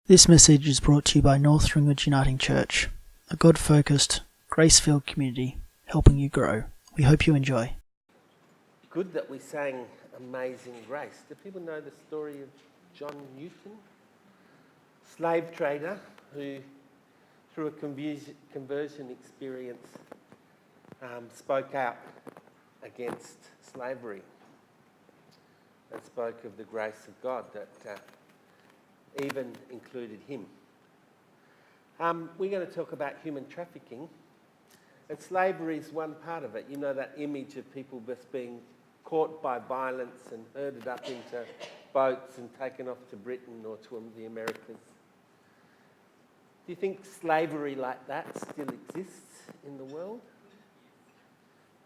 This message is brought to you by North Ringwood Uniting Church, a God-focused, grace-filled community helping you grow. We hope you enjoy. Good that we sang Amazing Grace. Do people know the story of John Newton? Slave trader who, through a conversion experience, spoke out against slavery and spoke of the grace of God that even included him. We're going to talk about human trafficking, and slavery is one part of it. You know, that image of people just being caught by violence and herded up into boats and taken off to Britain or to the Americas. Do you think slavery like that still exists in the world?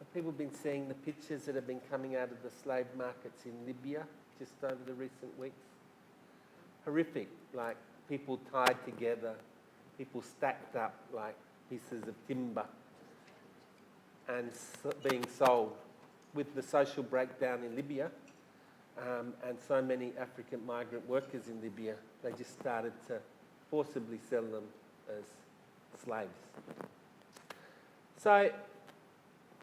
Have people been seeing the pictures that have been coming out of the slave markets in Libya just over the recent weeks? Horrific, like people tied together, people stacked up like pieces of timber and being sold. With the social breakdown in Libya and so many African migrant workers in Libya, they just started to forcibly sell them as slaves. So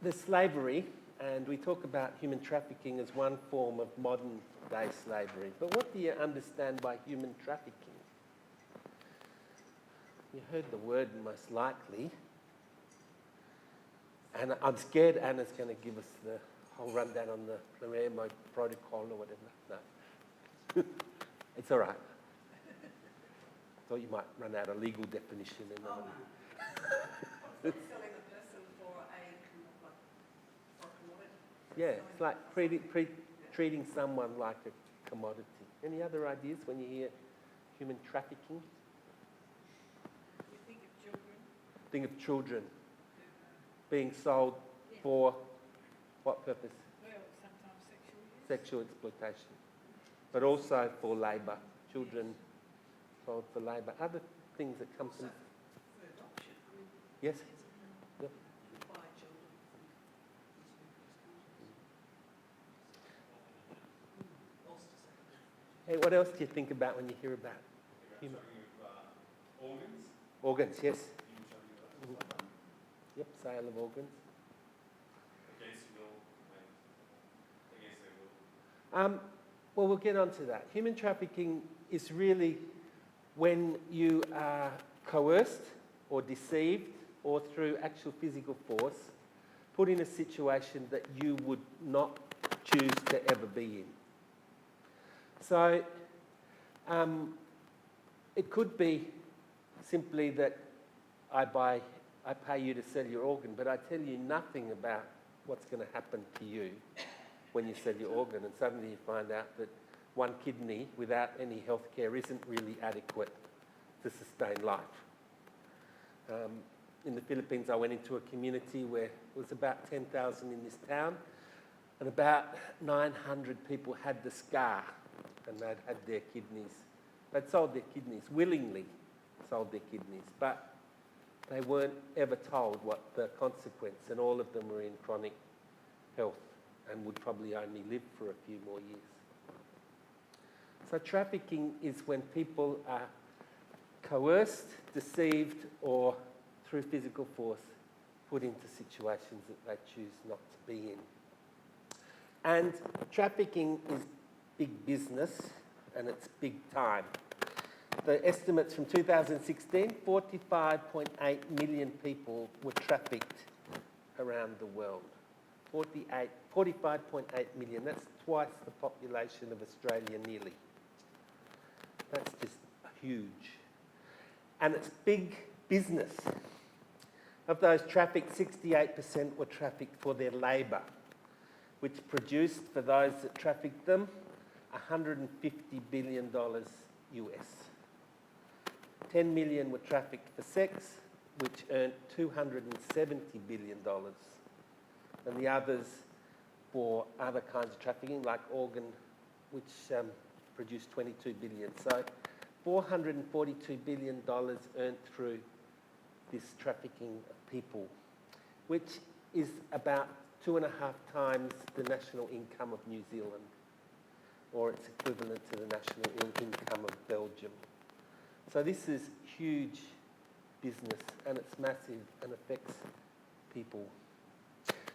there's slavery, and we talk about human trafficking as one form of modern day slavery. But what do you understand by human trafficking? You heard the word most likely. And I'm scared Anna's going to give us the whole rundown on the Palermo protocol or whatever. No. It's all right. Thought you might run out a legal definition. And Selling a person for a commodity. Yeah, it's like treating someone like a commodity. Any other ideas when you hear human trafficking? You think of children? Think of children being sold for what purpose? Well, sometimes sexual use. Sexual exploitation. But also for labour. Children sold for labour. Other things that come from... For adoption. Yes? Yep. Buy children. Hey, what else do you think about when you hear about human... Organs? Organs, yes. Yep, sale of organs. Against their will. Well, we'll get on to that. Human trafficking is really when you are coerced or deceived or through actual physical force put in a situation that you would not choose to ever be in. So it could be simply that I pay you to sell your organ, but I tell you nothing about what's going to happen to you when you sell your organ, and suddenly you find out that one kidney without any health care isn't really adequate to sustain life. In the Philippines, I went into a community where it was about 10,000 in this town, and about 900 people had the scar, and they'd had their kidneys. They'd sold their kidneys, willingly sold their kidneys, but they weren't ever told what the consequence, and all of them were in chronic health and would probably only live for a few more years. So trafficking is when people are coerced, deceived, or through physical force put into situations that they choose not to be in. And trafficking is big business, and it's big time. The estimates from 2016, 45.8 million people were trafficked around the world. 45.8 million, that's twice the population of Australia nearly. That's just huge. And it's big business. Of those trafficked, 68% were trafficked for their labour, which produced, for those that trafficked them, $150 billion US. 10 million were trafficked for sex, which earned $270 billion. And the others for other kinds of trafficking, like organ, which produced $22 billion. So $442 billion earned through this trafficking of people, which is about 2.5 times the national income of New Zealand, or it's equivalent to the national income of Belgium. So this is huge business, and it's massive and affects people.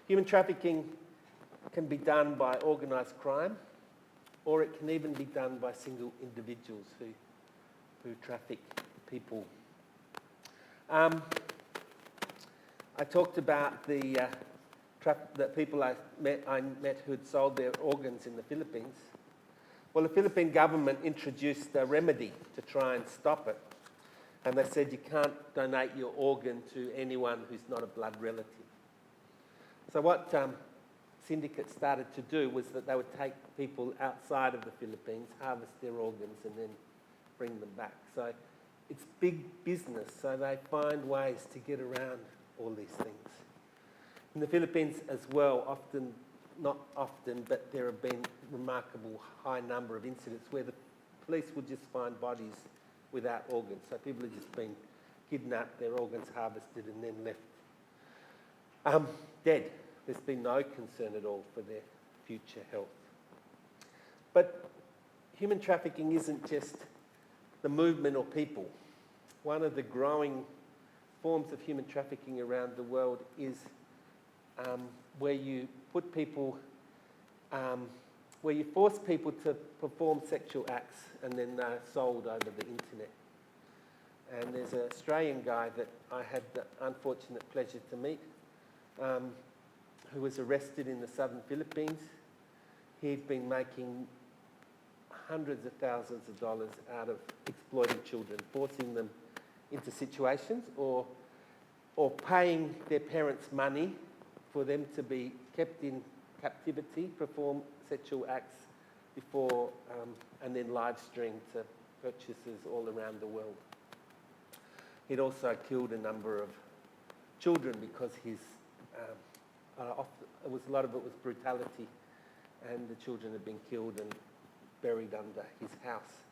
Human trafficking can be done by organised crime, or it can even be done by single individuals who traffic people. I talked about the people I met who had sold their organs in the Philippines. Well, the Philippine government introduced a remedy to try and stop it. And they said you can't donate your organ to anyone who's not a blood relative. So what syndicates started to do was that they would take people outside of the Philippines, harvest their organs, and then bring them back. So it's big business, so they find ways to get around all these things. In the Philippines as well, not often, but there have been remarkable high number of incidents where the police would just find bodies without organs. So people have just been kidnapped, their organs harvested, and then left dead. There's been no concern at all for their future health. But human trafficking isn't just the movement or people. One of the growing forms of human trafficking around the world is where you put people, where you force people to perform sexual acts and then they're sold over the internet. And there's an Australian guy that I had the unfortunate pleasure to meet who was arrested in the southern Philippines. He'd been making hundreds of thousands of dollars out of exploiting children, forcing them into situations or paying their parents money for them to be kept in captivity, perform sexual acts before, and then live stream to purchasers all around the world. He'd also killed a number of children because a lot of it was brutality, and the children had been killed and buried under his house.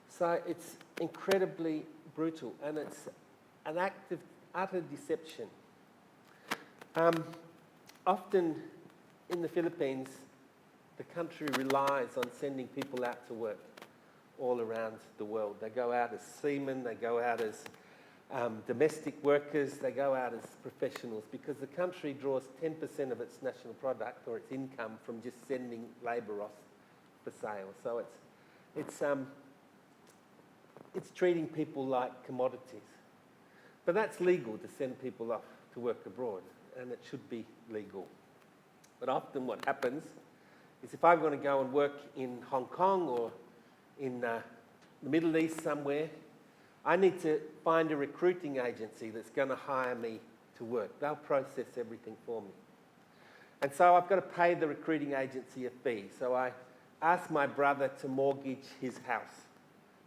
So it's incredibly brutal, and it's an act of utter deception. Often in the Philippines, the country relies on sending people out to work all around the world. They go out as seamen, they go out as domestic workers, they go out as professionals because the country draws 10% of its national product or its income from just sending labour off for sale. So it's treating people like commodities. But that's legal to send people off to work abroad, and it should be legal. But often what happens is if I'm going to go and work in Hong Kong or in the Middle East somewhere, I need to find a recruiting agency that's going to hire me to work. They'll process everything for me. And so I've got to pay the recruiting agency a fee. So I ask my brother to mortgage his house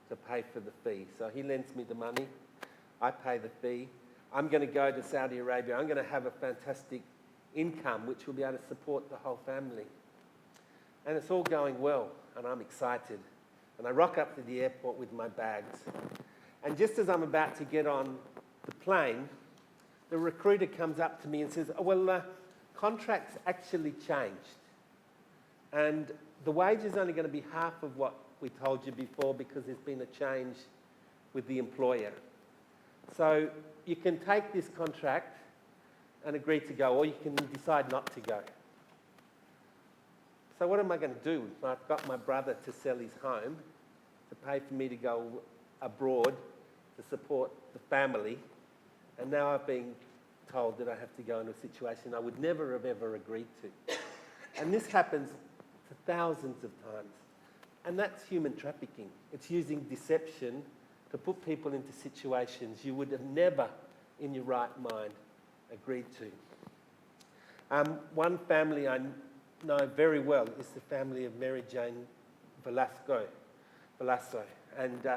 to pay for the fee. So he lends me the money, I pay the fee. I'm going to go to Saudi Arabia. I'm going to have a fantastic income which will be able to support the whole family. And it's all going well, and I'm excited. And I rock up to the airport with my bags. And just as I'm about to get on the plane, the recruiter comes up to me and says, "Oh, well, the contract's actually changed. And the wage is only going to be half of what we told you before because there's been a change with the employer. So you can take this contract and agree to go, or you can decide not to go." So what am I going to do? I've got my brother to sell his home to pay for me to go abroad to support the family, and now I've been told that I have to go into a situation I would never have ever agreed to. And this happens to thousands of times. And that's human trafficking. It's using deception to put people into situations you would have never in your right mind agreed to. One family I know very well is the family of Mary Jane Velasco. And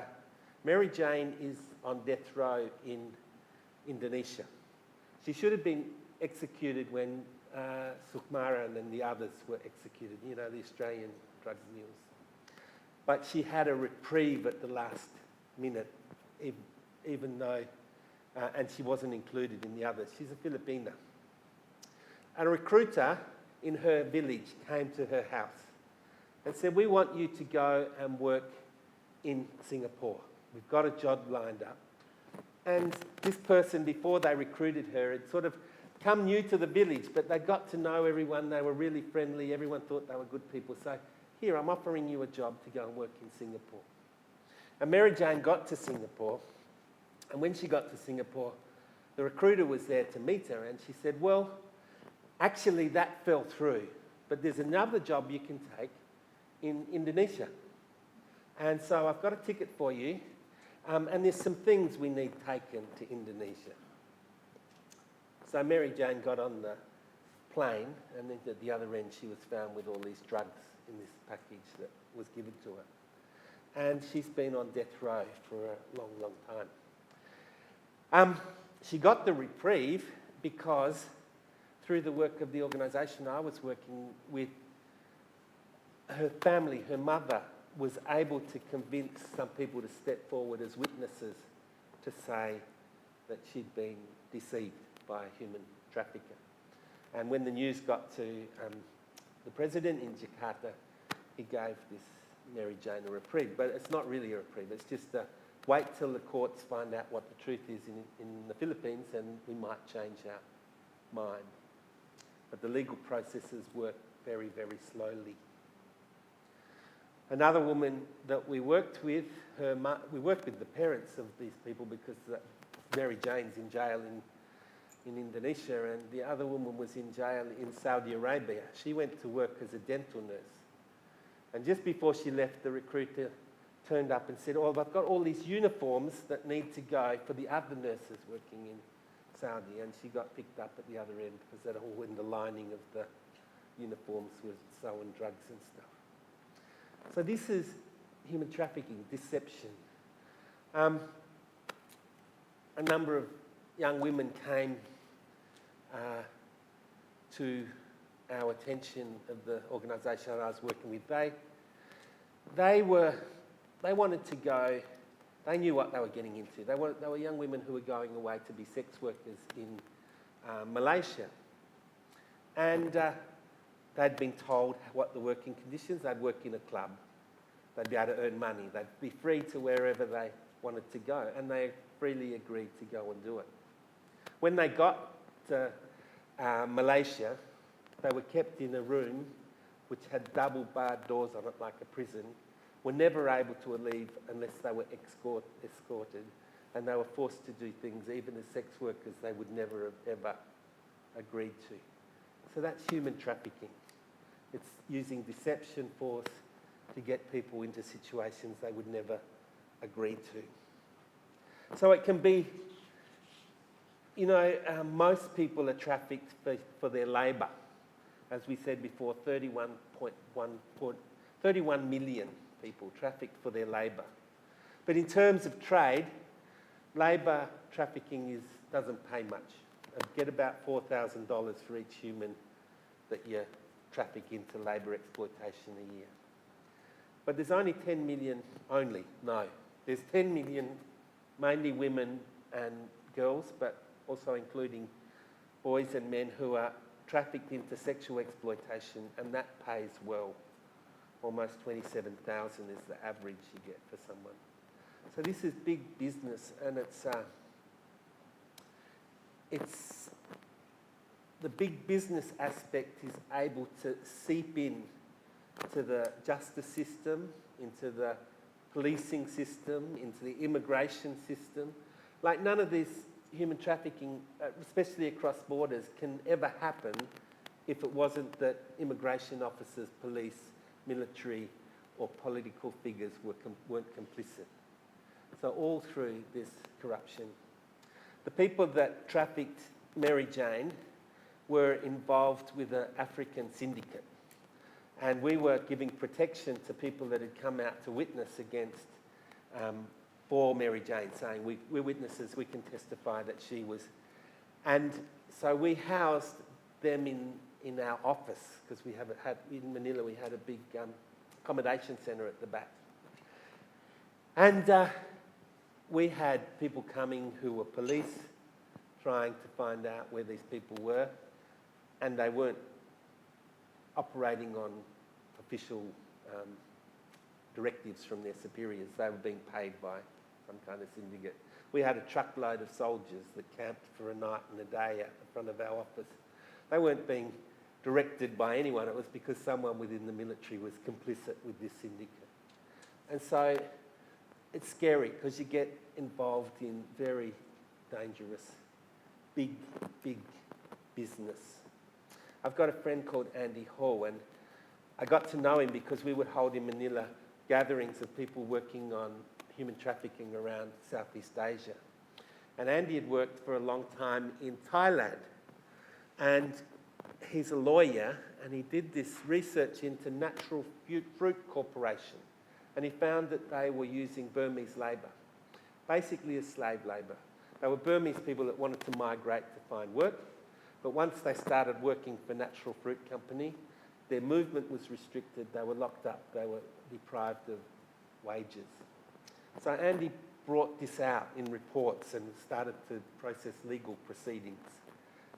Mary Jane is on death row in Indonesia. She should have been executed when Sukmaran and the others were executed, you know, the Australian drug mules. But she had a reprieve at the last minute, even though, and she wasn't included in the others. She's a Filipina. And a recruiter in her village came to her house and said, "We want you to go and work in Singapore." we've got a job lined up. And this person, before they recruited her, had sort of come new to the village, but they got to know everyone. They were really friendly. Everyone thought they were good people. So, here, I'm offering you a job to go and work in Singapore. And Mary Jane got to Singapore. And when she got to Singapore, the recruiter was there to meet her. And she said, well, actually, that fell through. But there's another job you can take in Indonesia. And so I've got a ticket for you. And there's some things we need taken to Indonesia. So Mary Jane got on the plane, and then at the other end she was found with all these drugs in this package that was given to her. And she's been on death row for a long, long time. She got the reprieve because through the work of the organisation I was working with, her family, her mother, was able to convince some people to step forward as witnesses to say that she'd been deceived by a human trafficker. And when the news got to the president in Jakarta, he gave this Mary Jane a reprieve. But it's not really a reprieve, it's just a wait till the courts find out what the truth is in the Philippines and we might change our mind. But the legal processes work very, very slowly. Another woman that we worked with, we worked with the parents of these people because Mary Jane's in jail in Indonesia, and the other woman was in jail in Saudi Arabia. She went to work as a dental nurse. And just before she left, the recruiter turned up and said, oh, I've got all these uniforms that need to go for the other nurses working in Saudi. And she got picked up at the other end because they're all in the lining of the uniforms with sewing drugs and stuff. So this is human trafficking, deception. A number of young women came to our attention of the organisation I was working with. They wanted to go, they knew what they were getting into. They were young women who were going away to be sex workers in Malaysia. And they'd been told what the working conditions. They'd work in a club. They'd be able to earn money. They'd be free to wherever they wanted to go. And they freely agreed to go and do it. When they got to Malaysia, they were kept in a room which had double barred doors on it like a prison, were never able to leave unless they were escorted, and they were forced to do things, even as sex workers, they would never have ever agreed to. So that's human trafficking. It's using deception force to get people into situations they would never agree to. So it can be, most people are trafficked for their labour. As we said before, 31 million people trafficked for their labour. But in terms of trade, labour trafficking doesn't pay much. You get about $4,000 for each human that you traffic into labour exploitation a year. But there's only 10 million there's 10 million, mainly women and girls, but also including boys and men who are trafficked into sexual exploitation, and that pays well. Almost 27,000 is the average you get for someone. So this is big business, and it's the big business aspect is able to seep in to the justice system, into the policing system, into the immigration system. Like none of this human trafficking, especially across borders, can ever happen if it wasn't that immigration officers, police, military or political figures weren't complicit. So all through this corruption. The people that trafficked Mary Jane were involved with an African syndicate. And we were giving protection to people that had come out to witness against, for Mary Jane, saying, we're witnesses, we can testify that she was. And so we housed them in our office, because in Manila we had a big accommodation centre at the back. And we had people coming who were police, trying to find out where these people were, and they weren't operating on official directives from their superiors. They were being paid by some kind of syndicate. We had a truckload of soldiers that camped for a night and a day out in front of our office. They weren't being directed by anyone. It was because someone within the military was complicit with this syndicate. And so it's scary because you get involved in very dangerous, big business. I've got a friend called Andy Hall, and I got to know him because we would hold in Manila gatherings of people working on human trafficking around Southeast Asia. And Andy had worked for a long time in Thailand. And he's a lawyer, and he did this research into Natural Fruit Corporation. And he found that they were using Burmese labour, basically as slave labour. They were Burmese people that wanted to migrate to find work, but once they started working for Natural Fruit Company, their movement was restricted, they were locked up, they were deprived of wages. So Andy brought this out in reports and started to process legal proceedings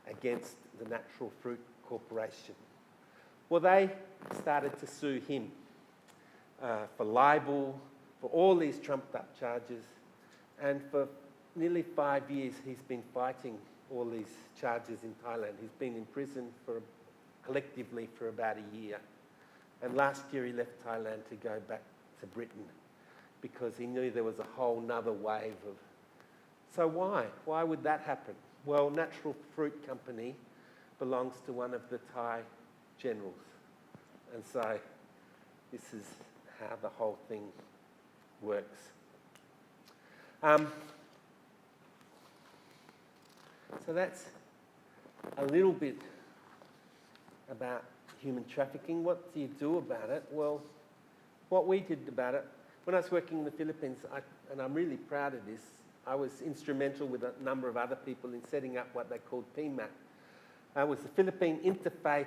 against the Natural Fruit Corporation. Well, they started to sue him for libel, for all these trumped up charges, and for nearly 5 years he's been fighting all these charges in Thailand. He's been in prison collectively for about a year. And last year he left Thailand to go back to Britain because he knew there was a whole nother wave of... So why? Why would that happen? Well, Natural Fruit Company belongs to one of the Thai generals. And so this is how the whole thing works. So that's a little bit about human trafficking. What do you do about it? Well, what we did about it, when I was working in the Philippines, and I'm really proud of this, I was instrumental with a number of other people in setting up what they called PMAP. It was the Philippine Interfaith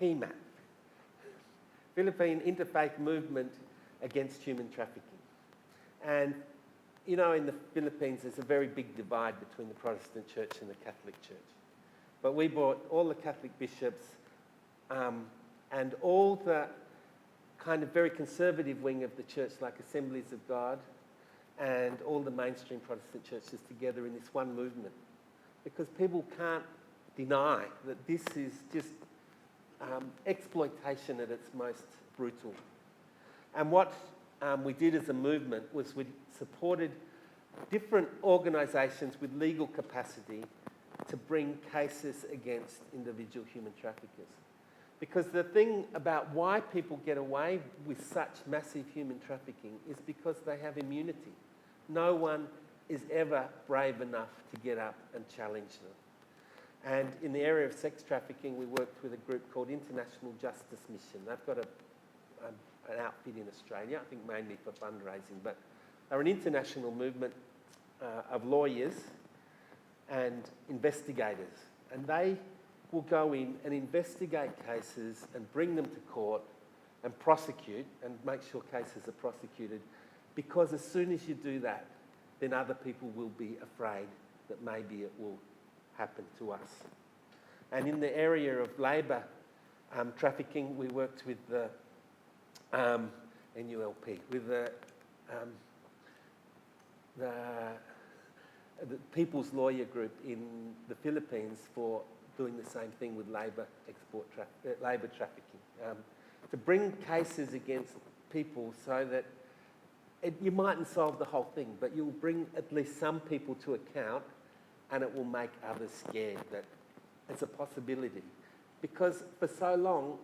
PMAP, Philippine Interfaith Movement Against Human Trafficking. And you know, in the Philippines, there's a very big divide between the Protestant church and the Catholic church. But we brought all the Catholic bishops and all the kind of very conservative wing of the church, like Assemblies of God, and all the mainstream Protestant churches together in this one movement. Because people can't deny that this is just exploitation at its most brutal. And what we did as a movement was we supported different organisations with legal capacity to bring cases against individual human traffickers. Because the thing about why people get away with such massive human trafficking is because they have immunity. No one is ever brave enough to get up and challenge them. And in the area of sex trafficking, we worked with a group called International Justice Mission. They've got an outfit in Australia, I think mainly for fundraising, but they're an international movement of lawyers and investigators. And they will go in and investigate cases and bring them to court and prosecute and make sure cases are prosecuted, because as soon as you do that, then other people will be afraid that maybe it will happen to us. And in the area of labour trafficking, we worked with the NULP, with the People's Lawyer Group in the Philippines for doing the same thing with labour trafficking, to bring cases against people so that you mightn't solve the whole thing, but you'll bring at least some people to account, and it will make others scared that it's a possibility. Because for so long,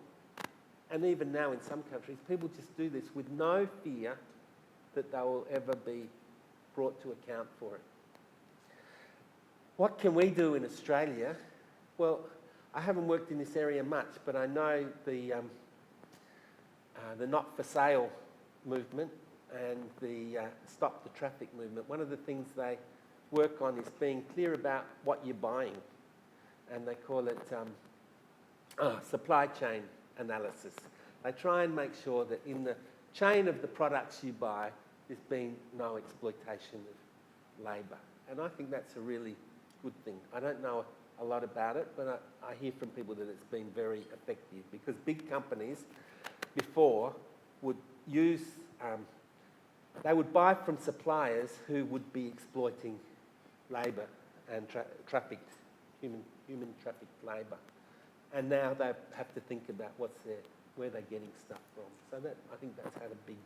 and even now in some countries, people just do this with no fear that they will ever be brought to account for it. What can we do in Australia? Well, I haven't worked in this area much, but I know the Not For Sale movement and the Stop the Traffic movement. One of the things they work on is being clear about what you're buying, and they call it supply chain analysis. They try and make sure that in the chain of the products you buy, there's been no exploitation of labour. And I think that's a really good thing. I don't know a lot about it, but I hear from people that it's been very effective, because big companies before would use they would buy from suppliers who would be exploiting labour and trafficked, human trafficked labour. And now they have to think about where they're getting stuff from. So that, I think that's had a big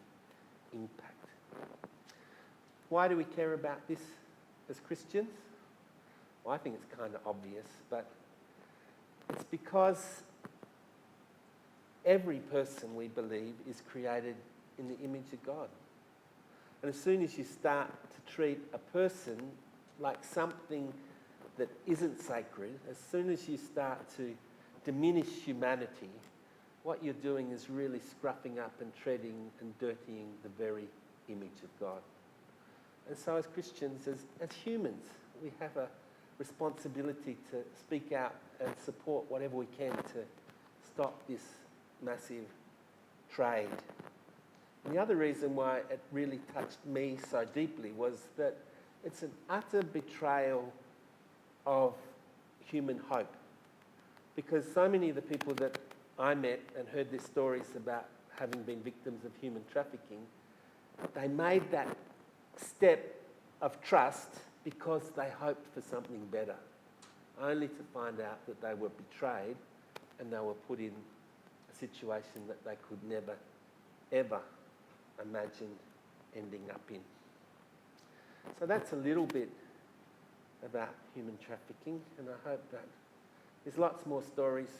impact. Why do we care about this as Christians? Well, I think it's kind of obvious, but it's because every person, we believe, is created in the image of God. And as soon as you start to treat a person like something that isn't sacred, as soon as you start to diminish humanity, what you're doing is really scruffing up and treading and dirtying the very image of God. And so as Christians, as humans, we have a responsibility to speak out and support whatever we can to stop this massive trade. And the other reason why it really touched me so deeply was that it's an utter betrayal of human hope. Because so many of the people that I met and heard their stories about having been victims of human trafficking, they made that step of trust because they hoped for something better, only to find out that they were betrayed and they were put in a situation that they could never, ever imagine ending up in. So that's a little bit about human trafficking, and I hope that there's lots more stories.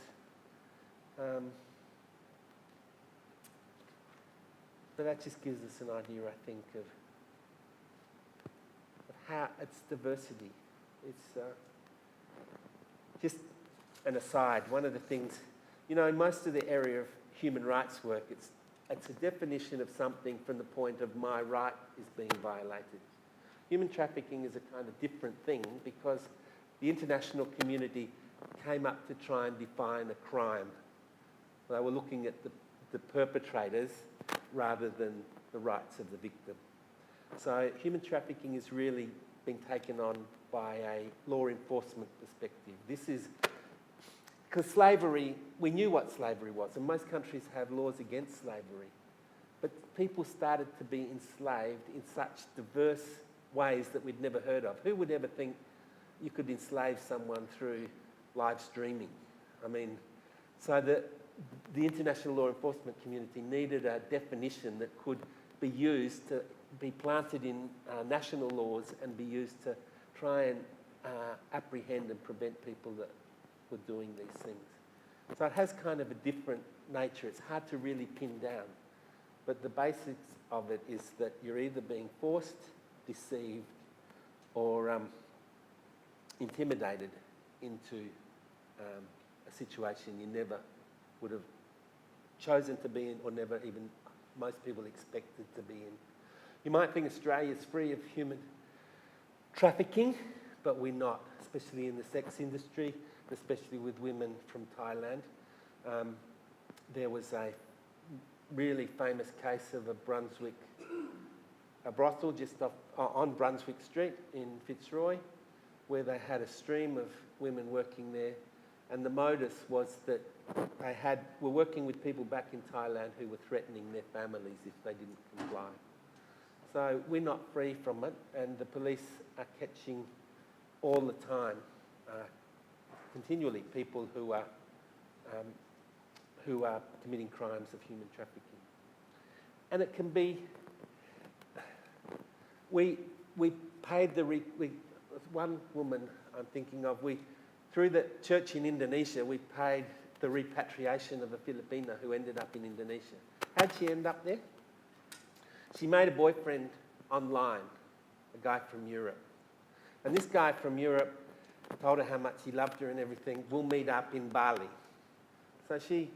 But that just gives us an idea, I think, of how it's diversity. It's just an aside. One of the things, you know, in most of the area of human rights work, it's a definition of something from the point of my right is being violated. Human trafficking is a kind of different thing because the international community came up to try and define a crime. They were looking at the perpetrators rather than the rights of the victim. So human trafficking is really being taken on by a law enforcement perspective. This is because slavery, we knew what slavery was, and most countries have laws against slavery. But people started to be enslaved in such diverse ways that we'd never heard of. Who would ever think you could enslave someone through live streaming? I mean, so the international law enforcement community needed a definition that could be used to be planted in national laws and be used to try and apprehend and prevent people that were doing these things. So it has kind of a different nature. It's hard to really pin down. But the basics of it is that you're either being forced, deceived, or intimidated into a situation you never would have chosen to be in, or never even most people expected to be in. You might think Australia's free of human trafficking, but we're not, especially in the sex industry, especially with women from Thailand. There was a really famous case of a brothel just on Brunswick Street in Fitzroy, where they had a stream of women working there, and the modus was that they were working with people back in Thailand who were threatening their families if they didn't comply. So we're not free from it, and the police are catching all the time, continually, people who are committing crimes of human trafficking. And it can be, we paid one woman I'm thinking of, through the church in Indonesia, we paid the repatriation of a Filipina who ended up in Indonesia. How'd she end up there? She made a boyfriend online, a guy from Europe. And this guy from Europe told her how much he loved her and everything. We'll meet up in Bali. So she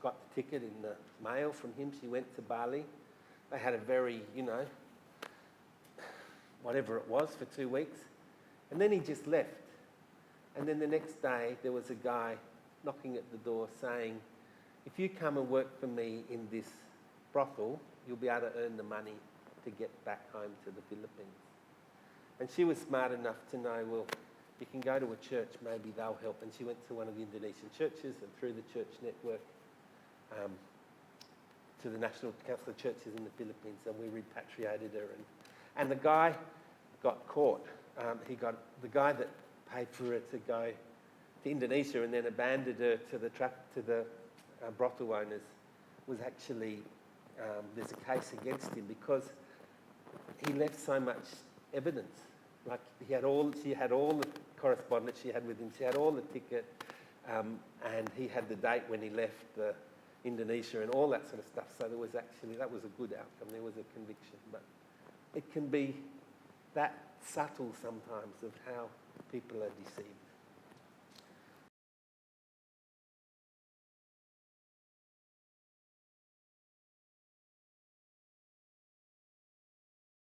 got the ticket in the mail from him. She went to Bali. They had a very, whatever it was, for 2 weeks. And then he just left. And then the next day, there was a guy knocking at the door saying, if you come and work for me in this brothel, you'll be able to earn the money to get back home to the Philippines. And she was smart enough to know, well, you can go to a church, maybe they'll help. And she went to one of the Indonesian churches and through the church network to the National Council of Churches in the Philippines, and we repatriated her. And the guy got caught. The guy that paid for her to go to Indonesia and then abandoned her to the brothel owners was actually, there's a case against him because he left so much evidence. Like she had all the correspondence she had with him, she had all the ticket, and he had the date when he left Indonesia and all that sort of stuff. So that was a good outcome. There was a conviction, but it can be that subtle sometimes of how people are deceived.